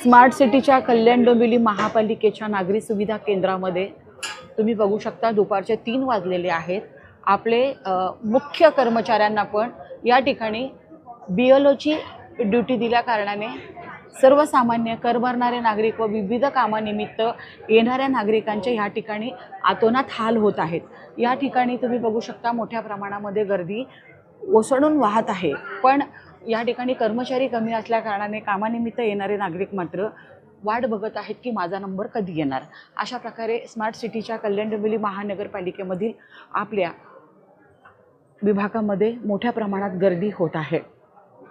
Smart सिटीच्या कल्याण डोंबिवली महापालिकेच्या नागरी सुविधा केंद्रामध्ये तुम्ही बघू शकता दुपारचे 3 वाजलेले आहेत। आपले मुख्य कर्मचाऱ्यांना पण या ठिकाणी BLOची ड्यूटी दिल्या कारणाने सर्वसामान्य कर भरणारे नागरिक व विविध कामानिमित्त येणाऱ्या नागरिकांचे या ठिकाणी आतोनात हाल होत आहेत। या ठिकाणी तुम्ही बघू शकता मोठ्या प्रमाणामध्ये गर्दी ओसळून वाहत आहे, पण या ठिकाणी कर्मचारी कमी असल्या कारणाने कामानिमित्त येणारे नागरिक मात्र वाट बघत आहेत की माझा नंबर कधी येणार। अशा प्रकारे स्मार्ट सिटीच्या कल्याण डोंबिवली महानगरपालिकेमधील आपल्या विभागामध्ये मोठ्या प्रमाणात गर्दी होत आहे।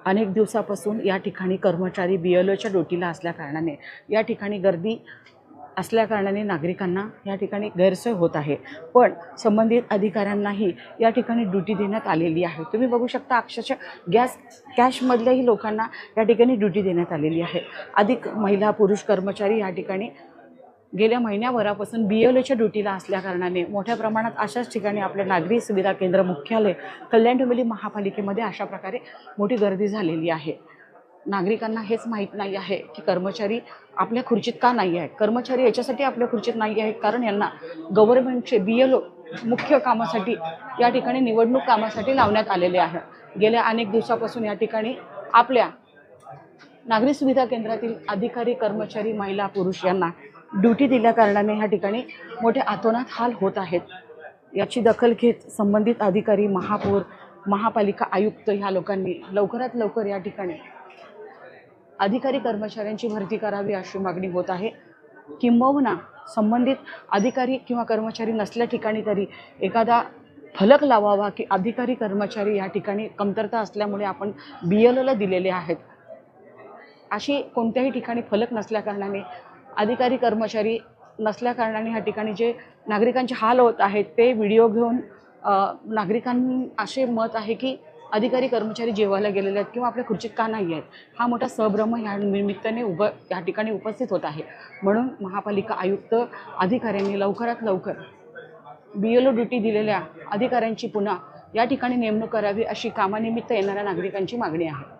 अनेक दिवसापासून या ठिकाणी कर्मचारी BLOच्या ड्युटीला असल्या कारणाने या ठिकाणी गर्दी असल्या कारणाने नागरिकांना या ठिकाणी गैरसोय होत आहे, पण संबंधित अधिकाऱ्यांनाही या ठिकाणी ड्युटी देण्यात आलेली आहे। तुम्ही बघू शकता अक्षरशः कॅशमधल्याही लोकांना या ठिकाणी ड्युटी देण्यात आलेली आहे। अधिक महिला पुरुष कर्मचारी या ठिकाणी गेल्या महिन्याभरापासून BLOच्या ड्युटीला असल्या कारणाने मोठ्या प्रमाणात अशाच ठिकाणी आपले नागरी सुविधा केंद्र मुख्यालय कल्याण डोंबिवली महापालिकेमध्ये अशा प्रकारे मोठी गर्दी झालेली आहे। नागरिकांना हेच माहीत नाही आहे की कर्मचारी आपल्या खुर्चीत का नाही आहे। कर्मचारी याच्यासाठी आपल्या खुर्चीत नाही आहे कारण यांना गव्हर्नमेंटचे BLO मुख्य कामासाठी या ठिकाणी निवडणूक कामासाठी लावण्यात आलेले आहे। गेल्या अनेक दिवसापासून या ठिकाणी आपल्या नागरी सुविधा केंद्रातील अधिकारी कर्मचारी महिला पुरुष यांना ड्युटी दिल्या कारणाने या ठिकाणी मोठे आतोनात हाल होत आहेत। याची दखल घेत संबंधित अधिकारी महापौर महापालिका आयुक्त ह्या लोकांनी लवकरात लवकर या ठिकाणी अधिकारी कर्मचाऱ्यांची भरती करावी अशी मागणी होत आहे। किंबहुना संबंधित अधिकारी किंवा कर्मचारी नसल्या ठिकाणी तरी एखादा फलक लावावा की अधिकारी कर्मचारी या ठिकाणी कमतरता असल्यामुळे आपण BLOला दिलेले आहेत, अशी कोणत्याही ठिकाणी फलक नसल्या कारणाने अधिकारी कर्मचारी नसल्या कारणाने या ठिकाणी जे नागरिकांचे हाल होत आहेत ते व्हिडिओ घेऊन नागरिकांना असे मत आहे की अधिकारी कर्मचारी जेवायला गेलेले आहेत किंवा आपल्या खुर्चीत का नाही आहेत। हा मोठा संभ्रम या निमित्ताने या ठिकाणी उपस्थित होत आहे। म्हणून महापालिका आयुक्त अधिकाऱ्यांनी लवकरात लवकर BLO ड्युटी दिलेल्या अधिकाऱ्यांची पुन्हा या ठिकाणी नेमणूक करावी अशी कामानिमित्त येणाऱ्या नागरिकांची मागणी आहे।